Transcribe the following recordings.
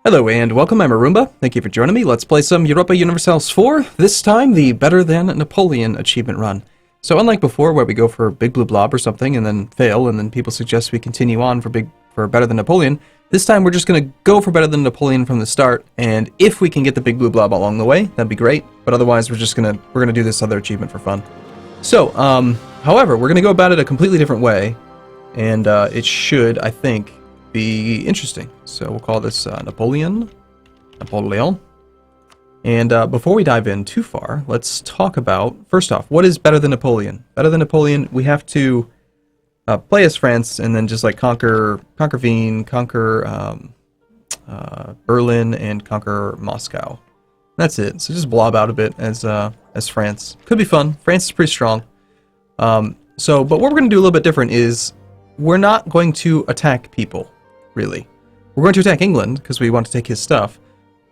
Hello and welcome, I'm Arumba. Thank you for joining me. Let's play some Europa Universalis IV, this time the Better Than Napoleon achievement run. So unlike before where we go for Big Blue Blob or something and then fail and then people suggest we continue on for Better Than Napoleon, this time we're just going to go for Better Than Napoleon from the start, and if we can get the Big Blue Blob along the way, that'd be great, but otherwise we're going to do this other achievement for fun. So, however, we're going to go about it a completely different way, and it should, I think, be interesting. So we'll call this Napoleon. And before we dive in too far, let's talk about, first off, what is Better Than Napoleon? Better Than Napoleon, we have to play as France and then just like conquer Wien, conquer Berlin, and conquer Moscow. That's it. So just blob out a bit as France. Could be fun. France is pretty strong. But what we're going to do a little bit different is we're not going to attack people. Really. We're going to attack England, because we want to take his stuff,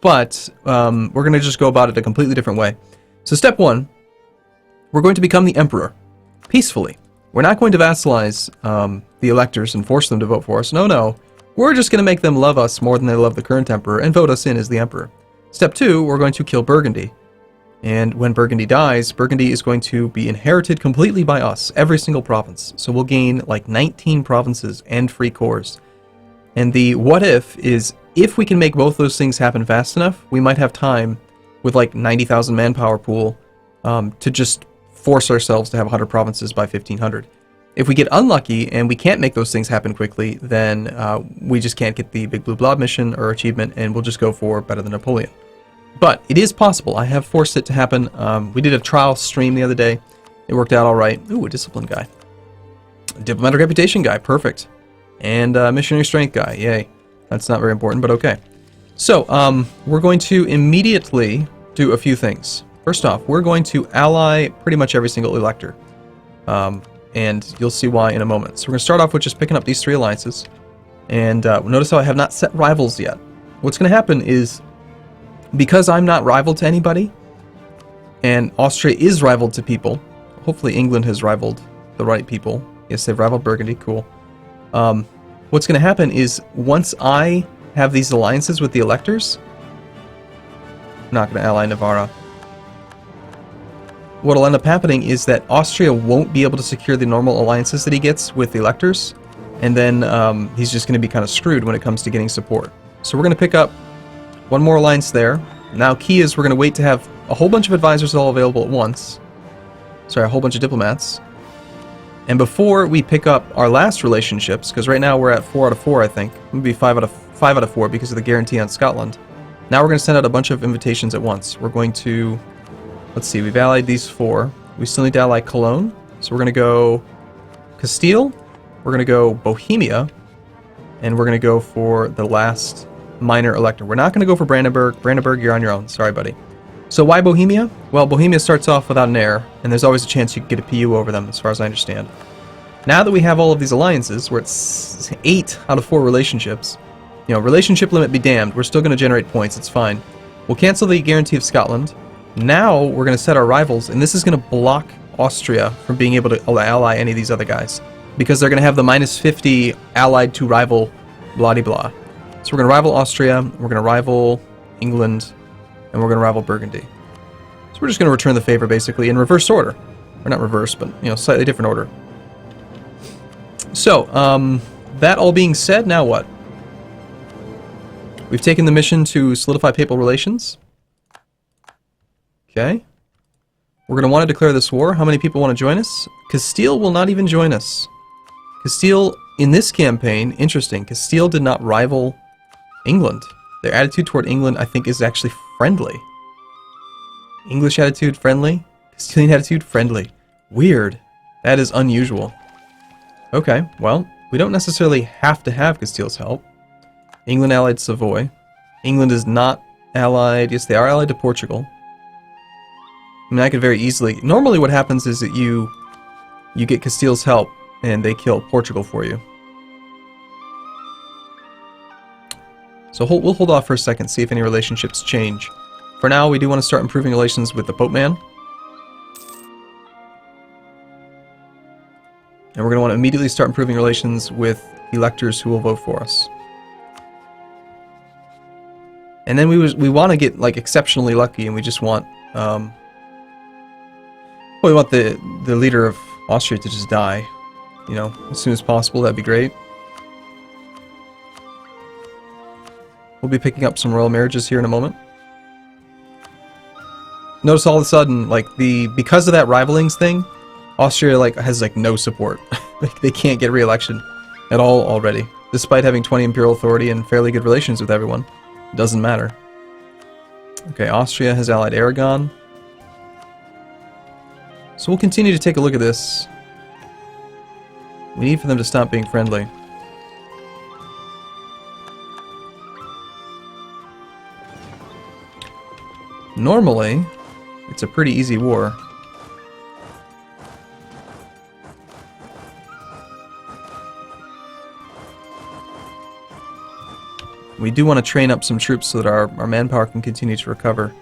but we're going to just go about it a completely different way. So step one, we're going to become the emperor, peacefully. We're not going to vassalize the electors and force them to vote for us. No. We're just going to make them love us more than they love the current emperor and vote us in as the emperor. Step two, we're going to kill Burgundy. And when Burgundy dies, Burgundy is going to be inherited completely by us, every single province. So we'll gain like 19 provinces and free cores. And the what if is, if we can make both those things happen fast enough, we might have time with like 90,000 manpower pool to just force ourselves to have 100 provinces by 1500. If we get unlucky and we can't make those things happen quickly, then we just can't get the Big Blue Blob mission or achievement, and we'll just go for Better Than Napoleon. But it is possible. I have forced it to happen. We did a trial stream the other day. It worked out all right. Ooh, a discipline guy. A diplomatic reputation guy. Perfect. And missionary strength guy, yay. That's not very important, but okay. So, we're going to immediately do a few things. First off, we're going to ally pretty much every single elector. And you'll see why in a moment. So we're going to start off with just picking up these three alliances. And notice how I have not set rivals yet. What's going to happen is, because I'm not rival to anybody, and Austria is rivaled to people, hopefully England has rivaled the right people. Yes, they've rivaled Burgundy, cool. What's going to happen is, once I have these alliances with the electors, I'm not going to ally Navarra. What'll end up happening is that Austria won't be able to secure the normal alliances that he gets with the electors, and then he's just going to be kind of screwed when it comes to getting support. So we're going to pick up one more alliance there. Now, key is we're going to wait to have a whole bunch of advisors all available at once. Sorry, a whole bunch of diplomats. And before we pick up our last relationships, because right now we're at 4 out of 4, I think. Maybe 5 out of 4 because of the guarantee on Scotland. Now we're going to send out a bunch of invitations at once. We're going to, let's see, we've allied these 4. We still need to ally Cologne. So we're going to go Castile, we're going to go Bohemia, and we're going to go for the last minor elector. We're not going to go for Brandenburg. Brandenburg, you're on your own. Sorry, buddy. So why Bohemia? Well, Bohemia starts off without an heir, and there's always a chance you can get a PU over them, as far as I understand. Now that we have all of these alliances, we're at 8 out of 4 relationships. You know, relationship limit be damned, we're still going to generate points, it's fine. We'll cancel the guarantee of Scotland. Now we're going to set our rivals, and this is going to block Austria from being able to ally any of these other guys, because they're going to have the -50 allied to rival blah-de-blah. So we're going to rival Austria, we're going to rival England, and we're going to rival Burgundy. So we're just going to return the favor, basically, in reverse order. Or not reverse, but, you know, slightly different order. So, that all being said, now what? We've taken the mission to solidify papal relations. Okay. We're going to want to declare this war. How many people want to join us? Castile will not even join us. Castile, in this campaign, interesting, Castile did not rival England. Their attitude toward England, I think, is actually friendly. English attitude, friendly. Castilian attitude, friendly. Weird. That is unusual. Okay, well, we don't necessarily have to have Castile's help. England allied Savoy. England is not allied. Yes, they are allied to Portugal. I mean, I could very easily... Normally what happens is that you get Castile's help, and they kill Portugal for you. So we'll hold off for a second, see if any relationships change. For now, we do want to start improving relations with the Pope Man. And we're going to want to immediately start improving relations with electors who will vote for us. And then we want to get like exceptionally lucky, and we just want we want the leader of Austria to just die, you know, as soon as possible. That'd be great. We'll be picking up some royal marriages here in a moment. Notice all of a sudden, like because of that rivalings thing, Austria like has like no support. Like they can't get re-election at all already, despite having 20 imperial authority and fairly good relations with everyone. It doesn't matter. Okay, Austria has allied Aragon. So we'll continue to take a look at this. We need for them to stop being friendly. Normally, it's a pretty easy war. We do want to train up some troops so that our manpower can continue to recover.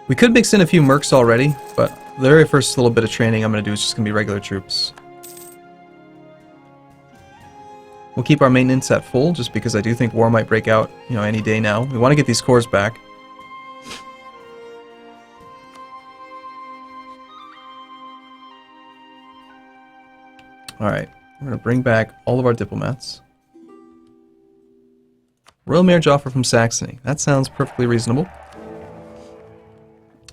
We could mix in a few mercs already, but the very first little bit of training I'm going to do is just going to be regular troops. We'll keep our maintenance at full, just because I do think war might break out, you know, any day now. We want to get these cores back. Alright, we're going to bring back all of our diplomats. Royal marriage offer from Saxony. That sounds perfectly reasonable.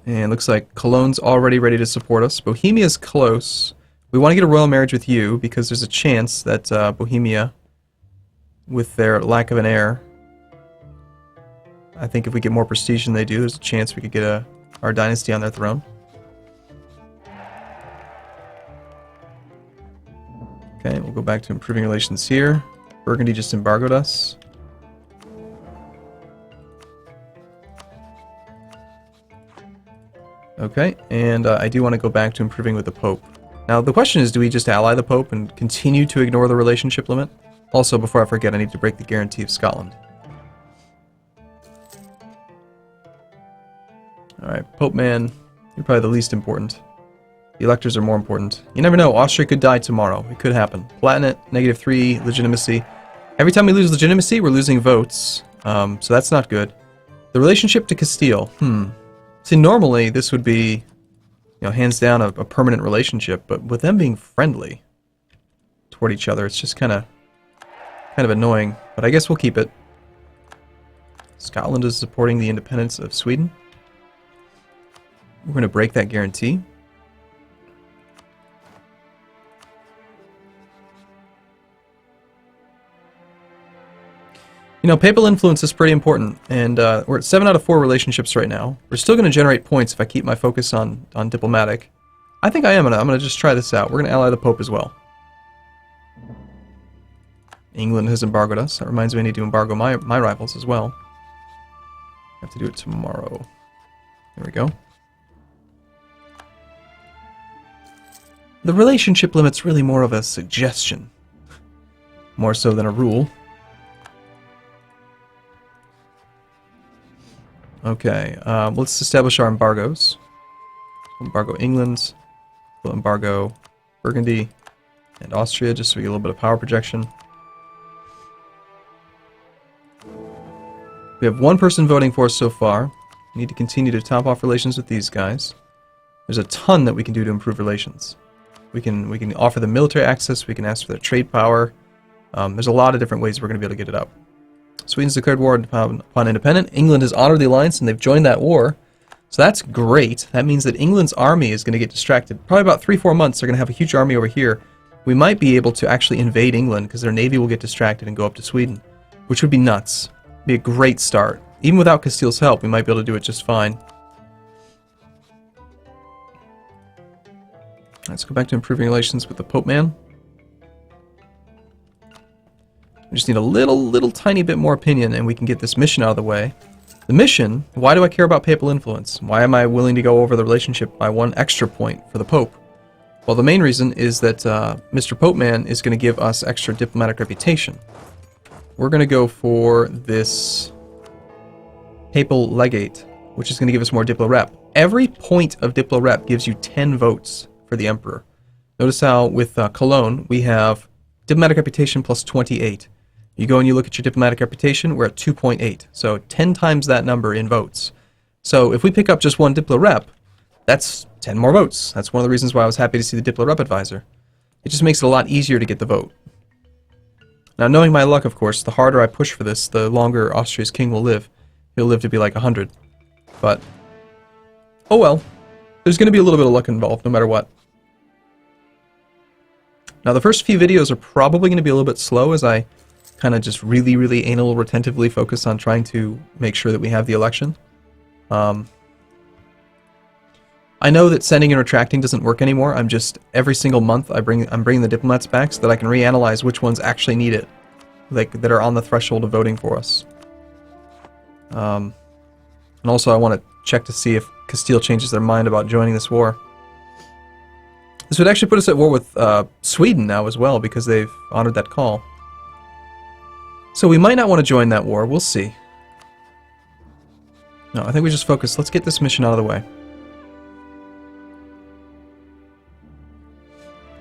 And looks like Cologne's already ready to support us. Bohemia's close. We want to get a royal marriage with you because there's a chance that Bohemia, with their lack of an heir, I think if we get more prestige than they do, there's a chance we could get our dynasty on their throne. Okay, we'll go back to improving relations here. Burgundy just embargoed us. Okay, and I do want to go back to improving with the Pope. Now, the question is, do we just ally the Pope and continue to ignore the relationship limit? Also, before I forget, I need to break the guarantee of Scotland. Alright, Pope man, you're probably the least important. The electors are more important. You never know, Austria could die tomorrow. It could happen. Palatinate, -3, legitimacy. Every time we lose legitimacy, we're losing votes. So that's not good. The relationship to Castile, See, normally this would be, you know, hands down a permanent relationship, but with them being friendly toward each other, it's just kind of annoying. But I guess we'll keep it. Scotland is supporting the independence of Sweden. We're going to break that guarantee. You know, papal influence is pretty important, and we're at 7 out of 4 relationships right now. We're still going to generate points if I keep my focus on diplomatic. I think I am. I'm going to just try this out. We're going to ally the Pope as well. England has embargoed us. That reminds me I need to embargo my rivals as well. I have to do it tomorrow. There we go. The relationship limit's really more of a suggestion, more so than a rule. Okay, let's establish our embargoes. Embargo England, we'll embargo Burgundy and Austria, just so we get a little bit of power projection. We have 1 person voting for us so far. We need to continue to top off relations with these guys. There's a ton that we can do to improve relations. We can offer them military access, we can ask for their trade power. There's a lot of different ways we're going to be able to get it up. Sweden's declared war upon independence. England has honored the alliance and they've joined that war. So that's great. That means that England's army is going to get distracted. Probably about 3-4 months they're going to have a huge army over here. We might be able to actually invade England because their navy will get distracted and go up to Sweden, which would be nuts. Be a great start. Even without Castile's help, we might be able to do it just fine. Let's go back to improving relations with the Pope man. We just need a little tiny bit more opinion and we can get this mission out of the way. The mission, why do I care about papal influence? Why am I willing to go over the relationship by 1 extra point for the Pope? Well, the main reason is that Mr. Pope man is going to give us extra diplomatic reputation. We're going to go for this papal legate, which is going to give us more diplo rep. Every point of diplo rep gives you 10 votes for the emperor. Notice how with Cologne we have diplomatic reputation plus 28. You go and you look at your diplomatic reputation, we're at 2.8. So 10 times that number in votes. So if we pick up just one Diplo rep, that's 10 more votes. That's one of the reasons why I was happy to see the Diplo rep advisor. It just makes it a lot easier to get the vote. Now, knowing my luck, of course, the harder I push for this, the longer Austria's king will live. He'll live to be like 100. But, oh well. There's going to be a little bit of luck involved, no matter what. Now, the first few videos are probably going to be a little bit slow as I kind of just really, really anal retentively focus on trying to make sure that we have the election. I know that sending and retracting doesn't work anymore. I'm just, every single month I'm bringing the diplomats back so that I can reanalyze which ones actually need it, like that are on the threshold of voting for us. And also I want to check to see if Castile changes their mind about joining this war. This would actually put us at war with Sweden now as well, because they've honored that call. So we might not want to join that war. We'll see. No, I think we just focus. Let's get this mission out of the way.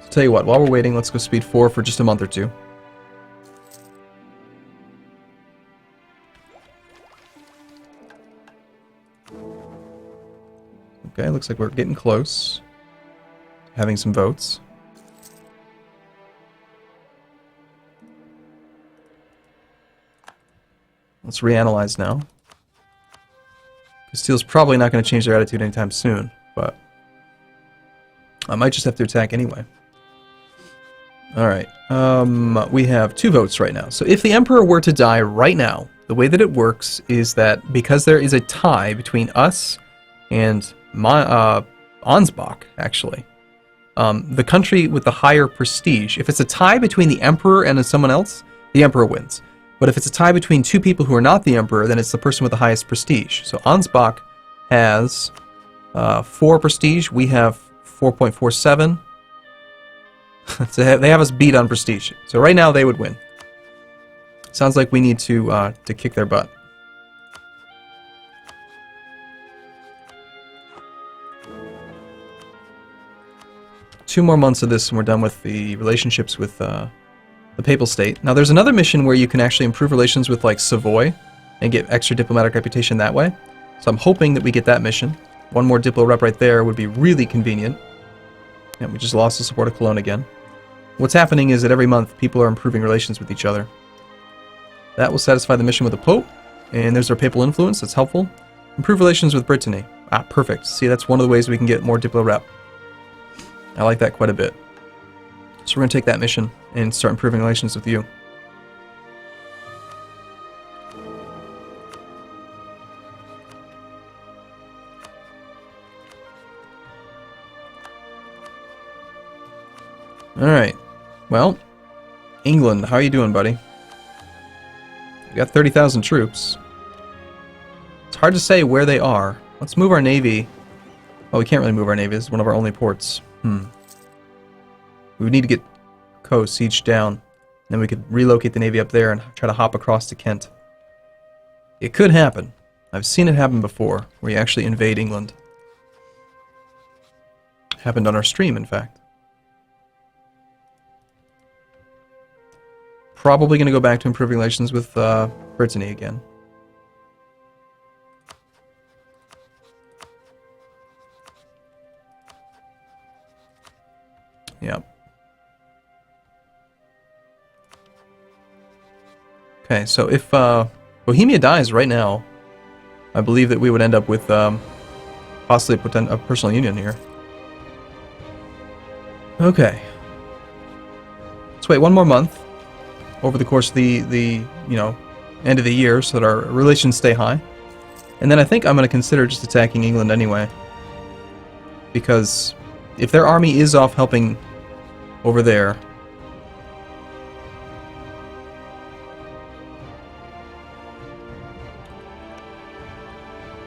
So tell you what, while we're waiting, let's go speed 4 for just a month or two. Okay, looks like we're getting close. Having some votes. Let's reanalyze now. Castile's probably not going to change their attitude anytime soon, but I might just have to attack anyway. Alright, we have 2 votes right now. So if the Emperor were to die right now, the way that it works is that because there is a tie between us and Ansbach, actually, the country with the higher prestige, if it's a tie between the Emperor and someone else, the Emperor wins. But if it's a tie between 2 people who are not the Emperor, then it's the person with the highest prestige. So Ansbach has 4 prestige, we have 4.47. So they have us beat on prestige. So right now they would win. Sounds like we need to kick their butt. Two more months of this and we're done with the relationships with the Papal State. Now there's another mission where you can actually improve relations with like Savoy and get extra diplomatic reputation that way. So I'm hoping that we get that mission. One more Diplo rep right there would be really convenient. And we just lost the support of Cologne again. What's happening is that every month people are improving relations with each other. That will satisfy the mission with the Pope. And there's our papal influence, that's helpful. Improve relations with Brittany. Ah, perfect. See, that's one of the ways we can get more Diplo rep. I like that quite a bit. So we're going to take that mission and start improving relations with you. Alright. Well, England, how are you doing, buddy? You got 30,000 troops. It's hard to say where they are. Let's move our navy. Oh, we can't really move our navy. This is one of our only ports. We would need to get Ko sieged down. Then we could relocate the navy up there and try to hop across to Kent. It could happen. I've seen it happen before, where you actually invade England. Happened on our stream, in fact. Probably going to go back to improving relations with Brittany again. Yep. Okay, so if Bohemia dies right now, I believe that we would end up with possibly a personal union here. Okay. Let's wait one more month over the course of the end of the year so that our relations stay high. And then I think I'm going to consider just attacking England anyway. Because if their army is off helping over there,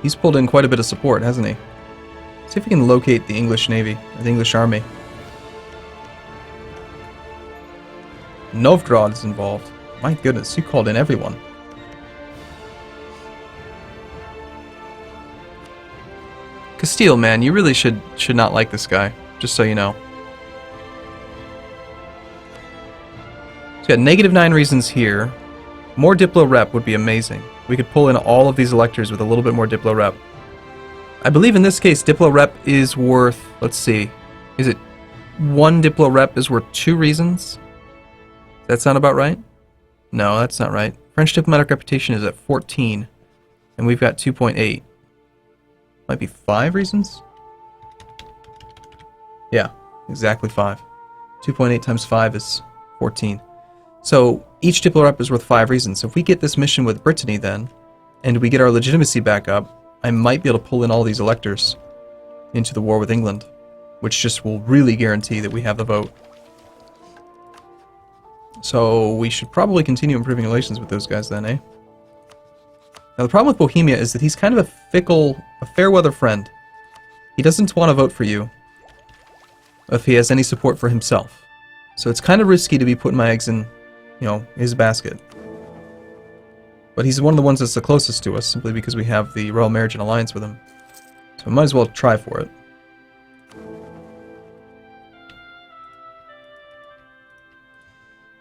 he's pulled in quite a bit of support, hasn't he? See if we can locate the English Navy, or the English Army. Novgorod is involved. My goodness, you called in everyone. Castile, man, you really should not like this guy, just so you know. He's got -9 reasons here. More Diplo rep would be amazing. We could pull in all of these electors with a little bit more Diplo rep. I believe in this case, Diplo rep is worth, let's see, is it 1 Diplo rep is worth 2 reasons? Does that sound about right? No, that's not right. French diplomatic reputation is at 14, and we've got 2.8. Might be 5 reasons? Yeah, exactly 5. 2.8 times 5 is 14. So each Diplo rep is worth 5 reasons. So if we get this mission with Brittany then, and we get our legitimacy back up, I might be able to pull in all these electors into the war with England, which just will really guarantee that we have the vote. So we should probably continue improving relations with those guys then, eh? Now the problem with Bohemia is that he's kind of a fair weather friend. He doesn't want to vote for you if he has any support for himself. So it's kind of risky to be putting my eggs in, his basket. But he's one of the ones that's the closest to us, simply because we have the Royal Marriage and Alliance with him. So we might as well try for it.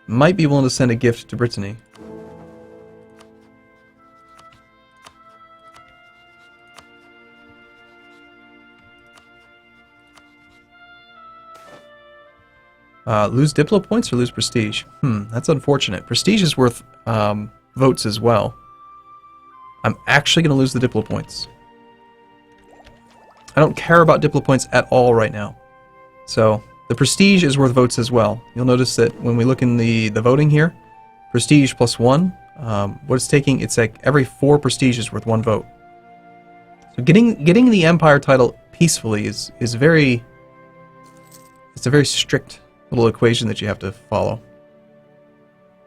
Might be willing to send a gift to Brittany. Lose Diplo points or lose prestige? That's unfortunate. Prestige is worth votes as well. I'm actually going to lose the Diplo points. I don't care about Diplo points at all right now. So the prestige is worth votes as well. You'll notice that when we look in the voting here, prestige plus 1, what it's taking, it's like every 4 prestige is worth 1 vote. So getting the Empire title peacefully is a very strict little equation that you have to follow.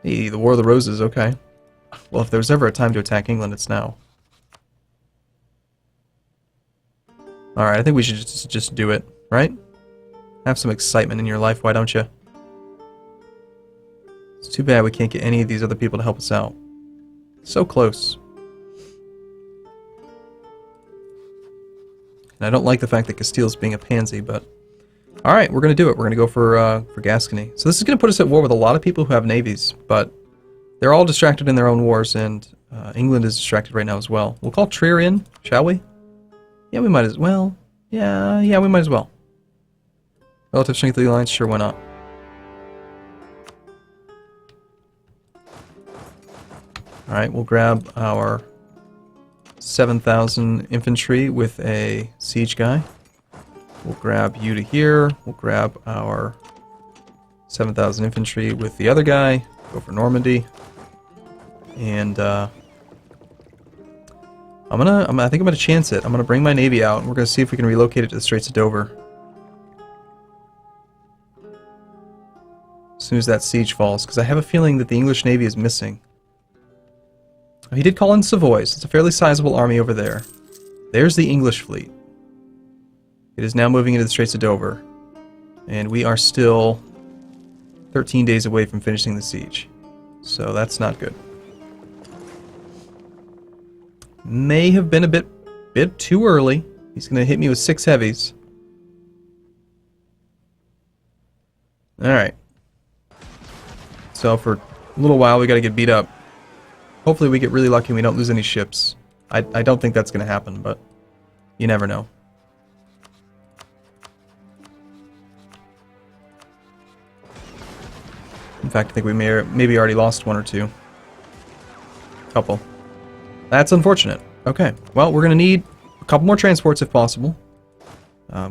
Hey, the War of the Roses, okay. Well, if there's ever a time to attack England, it's now. Alright, I think we should just do it, right? Have some excitement in your life, why don't you? It's too bad we can't get any of these other people to help us out. So close. And I don't like the fact that Castile's being a pansy, but... Alright, we're going to do it. We're going to go for Gascony. So this is going to put us at war with a lot of people who have navies, but they're all distracted in their own wars, and England is distracted right now as well. We'll call Trier in, shall we? Yeah, we might as well. Yeah, we might as well. Relative strength of the alliance, sure, why not? Alright, we'll grab our 7,000 infantry with a siege guy. We'll grab you to here. We'll grab our 7,000 infantry with the other guy. Go for Normandy. And I think I'm gonna chance it. I'm gonna bring my navy out, and we're gonna see if we can relocate it to the Straits of Dover. As soon as that siege falls, because I have a feeling that the English navy is missing. He did call in Savoys. It's a fairly sizable army over there. There's the English fleet. It is now moving into the Straits of Dover, and we are still 13 days away from finishing the siege. So that's not good. May have been a bit too early. He's going to hit me with 6 heavies. Alright. So for a little while we got to get beat up. Hopefully we get really lucky and we don't lose any ships. I don't think that's going to happen, but you never know. In fact, I think we maybe already lost 1 or 2. Couple. That's unfortunate. Okay, well, we're going to need a couple more transports if possible.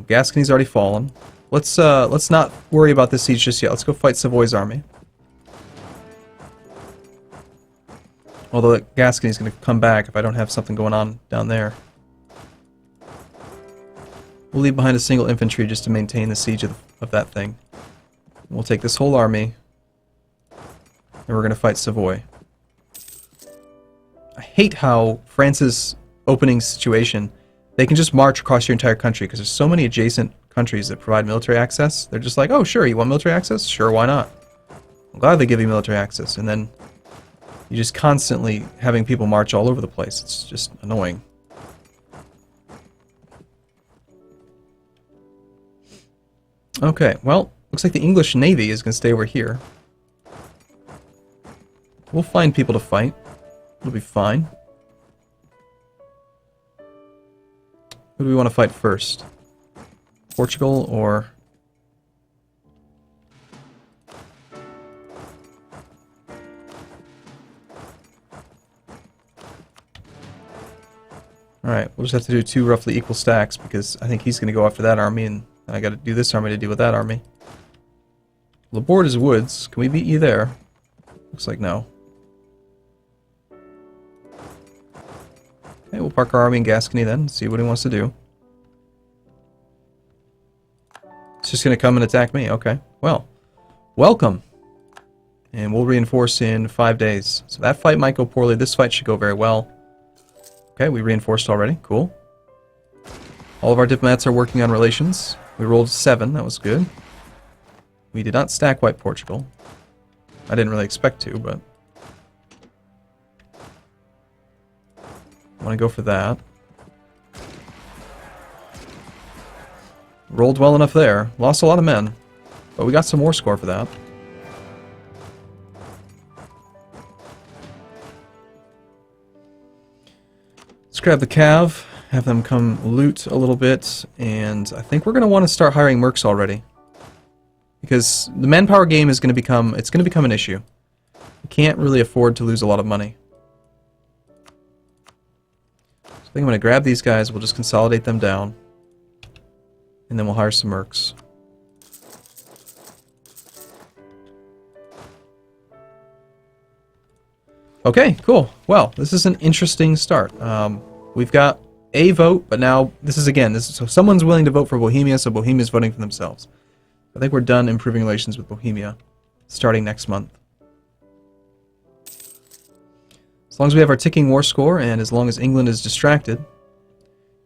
Gascony's already fallen. Let's not worry about this siege just yet. Let's go fight Savoy's army. Although Gascony's going to come back if I don't have something going on down there. We'll leave behind a single infantry just to maintain the siege of that thing. We'll take this whole army, and we're going to fight Savoy. I hate how France's opening situation, they can just march across your entire country because there's so many adjacent countries that provide military access. They're just like, oh sure, you want military access? Sure, why not? I'm glad they give you military access, and then you're just constantly having people march all over the place. It's just annoying. Okay, well, looks like the English Navy is going to stay over here. We'll find people to fight. It'll be fine. Who do we want to fight first? Portugal or... Alright, we'll just have to do 2 roughly equal stacks because I think he's going to go after that army and I got to do this army to deal with that army. Laborde is woods. Can we beat you there? Looks like no. Okay, we'll park our army in Gascony then, see what he wants to do. It's just going to come and attack me. Okay, well, welcome. And we'll reinforce in 5 days. So that fight might go poorly. This fight should go very well. Okay, we reinforced already. Cool. All of our diplomats are working on relations. We rolled 7. That was good. We did not stack White Portugal. I didn't really expect to, but... I want to go for that. Rolled well enough there. Lost a lot of men. But we got some war score for that. Let's grab the Cav, have them come loot a little bit, and I think we're going to want to start hiring mercs already. Because the manpower game is going to become, an issue. We can't really afford to lose a lot of money. So I think I'm going to grab these guys, we'll just consolidate them down, and then we'll hire some mercs. Okay, cool. Well, this is an interesting start. We've got a vote, but now so someone's willing to vote for Bohemia, so Bohemia's voting for themselves. I think we're done improving relations with Bohemia, starting next month. As long as we have our ticking war score, and as long as England is distracted,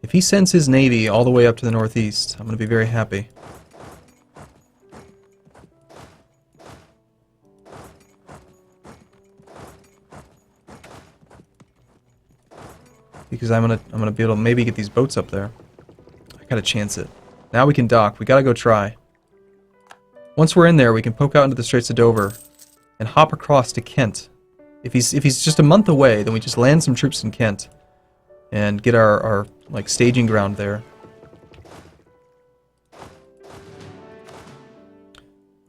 if he sends his navy all the way up to the northeast, I'm going to be very happy. Because I'm gonna be able to maybe get these boats up there. I gotta chance it. Now we can dock. We gotta go try. Once we're in there, we can poke out into the Straits of Dover and hop across to Kent. If he's just a month away, then we just land some troops in Kent and get our like staging ground there.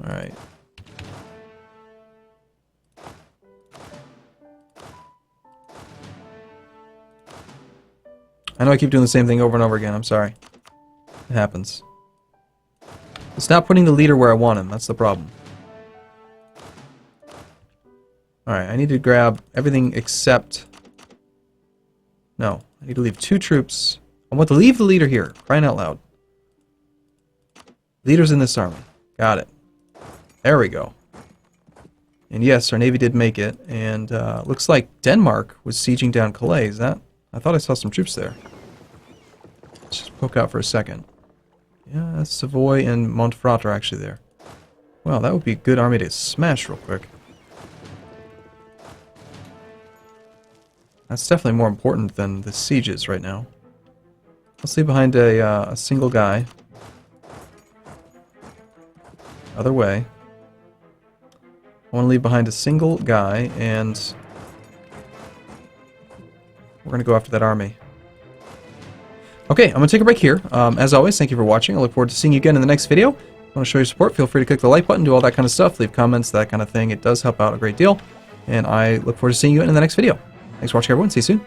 All right. I know I keep doing the same thing over and over again, I'm sorry. It happens. It's not putting the leader where I want him, that's the problem. Alright, I need to grab everything except... No, I need to leave 2 troops. I want to leave the leader here, crying out loud. Leader's in this army. Got it. There we go. And yes, our navy did make it, and looks like Denmark was sieging down Calais, is that... I thought I saw some troops there. Let's just poke out for a second. Yeah, Savoy and Montferrat are actually there. Well, that would be a good army to smash real quick. That's definitely more important than the sieges right now. Let's leave behind a single guy. Other way. I want to leave behind a single guy, and... we're going to go after that army. Okay, I'm going to take a break here. As always, thank you for watching. I look forward to seeing you again in the next video. If you want to show your support, feel free to click the like button, do all that kind of stuff, leave comments, that kind of thing. It does help out a great deal. And I look forward to seeing you in the next video. Thanks for watching, everyone. See you soon.